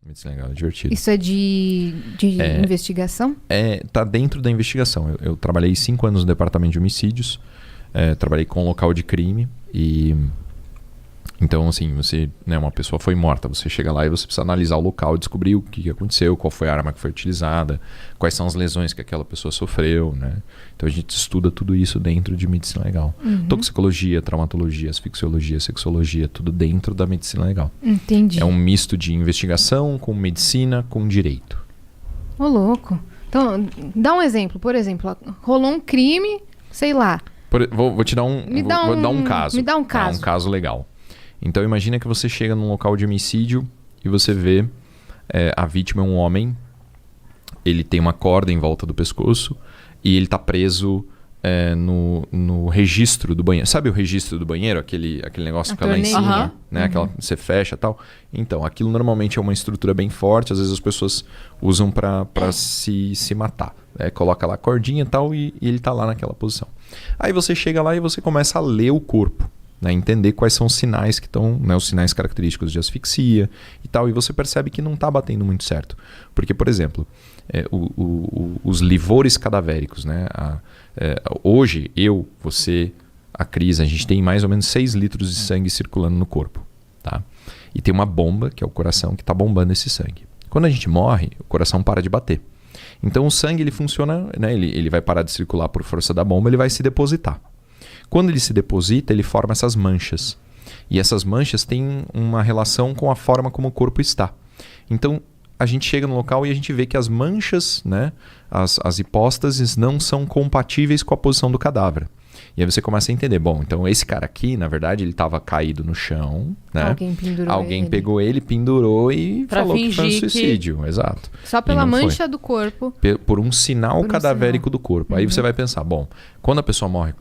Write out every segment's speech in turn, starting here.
Medicina legal é divertido. Isso é de investigação? Tá dentro da investigação. Eu trabalhei 5 anos no departamento de homicídios, trabalhei com local de crime e... Então, assim, você, né, uma pessoa foi morta, você chega lá e você precisa analisar o local, descobrir o que aconteceu, qual foi a arma que foi utilizada, quais são as lesões que aquela pessoa sofreu, né? Então a gente estuda tudo isso dentro de medicina legal. Toxicologia, traumatologia, asfixiologia, sexologia, tudo dentro da medicina legal. Entendi. É um misto de investigação com medicina, com direito. Ô, louco. Então, dá um exemplo. Por exemplo, rolou um crime, sei lá. Vou te dar Vou dar um caso. Me dá um caso. Um caso legal. Então imagina que você chega num local de homicídio e você vê a vítima é um homem, ele tem uma corda em volta do pescoço e ele está preso no registro do banheiro. Sabe o registro do banheiro? Aquele negócio que fica lá em cima, né? Aquela que você fecha e tal. Então, aquilo normalmente é uma estrutura bem forte, às vezes as pessoas usam para se matar. Coloca lá a cordinha e tal e ele está lá naquela posição. Aí você chega lá e você começa a ler o corpo. Né, entender quais são os sinais que estão, né, os sinais característicos de asfixia e tal, e você percebe que não está batendo muito certo. Porque, por exemplo, os livores cadavéricos, né, hoje, você, a Cris, a gente tem mais ou menos 6 litros de sangue circulando no corpo. Tá? E tem uma bomba, que é o coração, que está bombando esse sangue. Quando a gente morre, o coração para de bater. Então o sangue ele funciona, né, ele vai parar de circular por força da bomba, ele vai se depositar. Quando ele se deposita, ele forma essas manchas. E essas manchas têm uma relação com a forma como o corpo está. Então, a gente chega no local e a gente vê que as manchas, né, as hipóstases, não são compatíveis com a posição do cadáver. E aí você começa a entender, bom, então esse cara aqui, na verdade, ele estava caído no chão, né? Alguém pegou ele, pendurou e falou que foi um suicídio. Exato. Só pela mancha do corpo. Por um sinal cadavérico do corpo. Aí você vai pensar, bom, quando a pessoa morre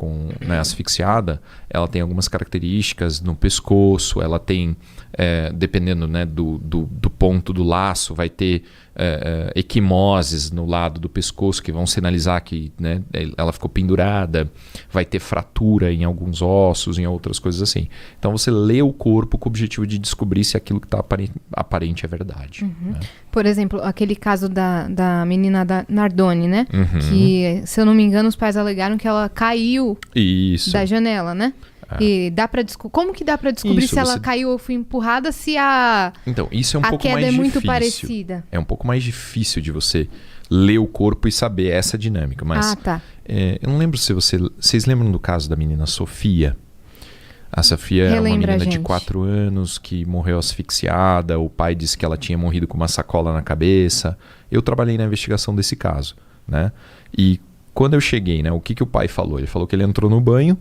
asfixiada, ela tem algumas características no pescoço, ela tem, dependendo, né, do ponto do laço, vai ter equimoses no lado do pescoço que vão sinalizar que, né, ela ficou pendurada, vai ter fratura em alguns ossos, em outras coisas assim. Então você lê o corpo com o objetivo de descobrir se aquilo que está aparente é verdade. Né? Por exemplo, aquele caso da menina da Nardoni, né? Que, se eu não me engano, os pais alegaram que ela caiu da janela, né? E como que dá para descobrir se ela caiu ou foi empurrada, se Então, isso é um pouco mais difícil. A queda é muito parecida. É um pouco mais difícil de você ler o corpo e saber essa dinâmica. Mas eu não lembro se vocês lembram do caso da menina Sofia? A Sofia é uma menina de 4 anos que morreu asfixiada. O pai disse que ela tinha morrido com uma sacola na cabeça. Eu trabalhei na investigação desse caso, né? E quando eu cheguei, né, o que o pai falou? Ele falou que ele entrou no banho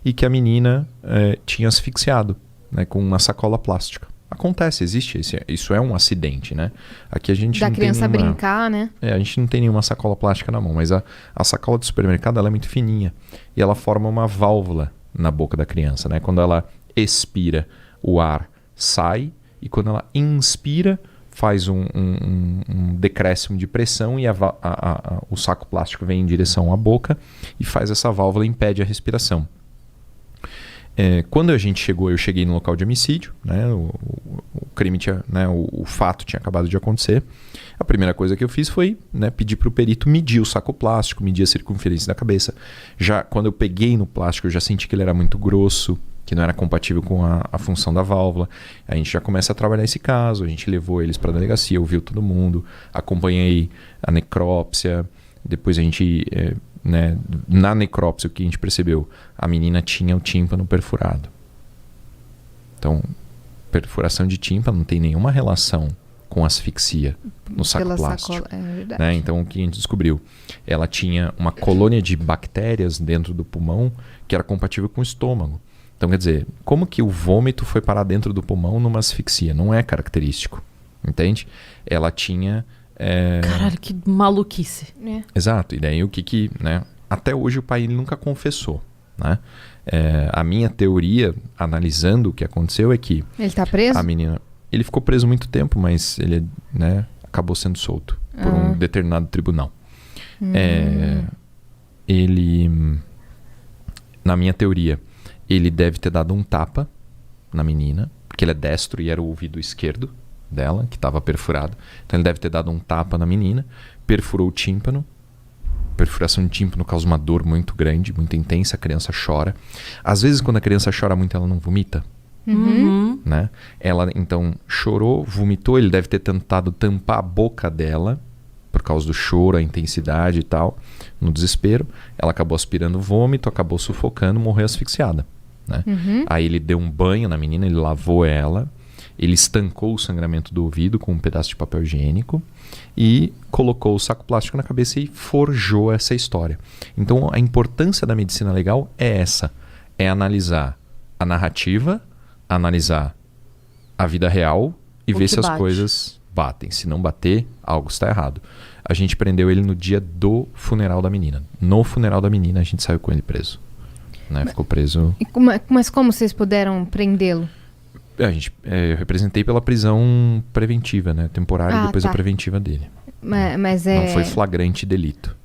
e que a menina tinha asfixiado, né, com uma sacola plástica. Acontece, existe. Isso é um acidente, né? Aqui a gente da não criança tem nenhuma, brincar, né? A gente não tem nenhuma sacola plástica na mão, mas a sacola do supermercado ela é muito fininha e ela forma uma válvula na boca da criança, né? Quando ela expira, o ar sai e quando ela inspira, faz um decréscimo de pressão e o saco plástico vem em direção à boca e faz essa válvula e impede a respiração. Quando a gente chegou, eu cheguei no local de homicídio, né? O crime tinha, né? O fato tinha acabado de acontecer. A primeira coisa que eu fiz foi, né, pedir para o perito medir o saco plástico, medir a circunferência da cabeça. Já quando eu peguei no plástico, eu já senti que ele era muito grosso, que não era compatível com a função da válvula. A gente já começa a trabalhar esse caso, a gente levou eles para a delegacia, ouviu todo mundo, acompanhei a necrópsia, depois a gente... né, na necrópsia, o que a gente percebeu? A menina tinha o tímpano perfurado. Então, perfuração de tímpano não tem nenhuma relação com asfixia no saco plástico. Né? Então, o que a gente descobriu? Ela tinha uma colônia de bactérias dentro do pulmão que era compatível com o estômago. Então, quer dizer, como que o vômito foi parar dentro do pulmão numa asfixia? Não é característico, entende? Ela tinha... Caralho, que maluquice. Exato. E daí o que né? Até hoje o pai ele nunca confessou, né? A minha teoria, analisando o que aconteceu, é que... Ele tá preso? A menina... Ele ficou preso muito tempo, mas ele, né, acabou sendo solto por um determinado tribunal. Ele... Na minha teoria, ele deve ter dado um tapa na menina, porque ele é destro e era o ouvido esquerdo dela, que estava perfurado. Então ele deve ter dado um tapa na menina, perfurou o tímpano. Perfuração de tímpano causa uma dor muito grande, muito intensa, a criança chora. Às vezes, quando a criança chora muito, ela não vomita. Né? Ela, então, chorou, vomitou. Ele deve ter tentado tampar a boca dela, por causa do choro, a intensidade e tal, no desespero. Ela acabou aspirando vômito, acabou sufocando, morreu asfixiada. Né? Aí ele deu um banho na menina, ele lavou ela, ele estancou o sangramento do ouvido com um pedaço de papel higiênico e colocou o saco plástico na cabeça e forjou essa história. Então a importância da medicina legal é essa, é analisar a narrativa, analisar a vida real e ver se as coisas batem. Se não bater, algo está errado. A gente prendeu ele no dia do funeral da menina. No funeral da menina a gente saiu com ele preso. Né? Ficou preso. Mas como vocês puderam prendê-lo? Eu representei pela prisão preventiva, né? Temporária e depois a preventiva dele. Mas não foi flagrante delito.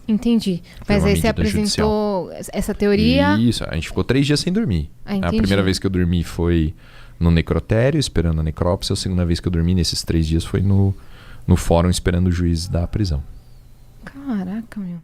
Entendi. Mas aí você apresentou essa teoria? Isso, a gente ficou 3 dias sem dormir. A primeira vez que eu dormi foi no necrotério, esperando a necrópsia. A segunda vez que eu dormi nesses 3 dias foi no fórum, esperando o juiz da prisão. Caraca, meu.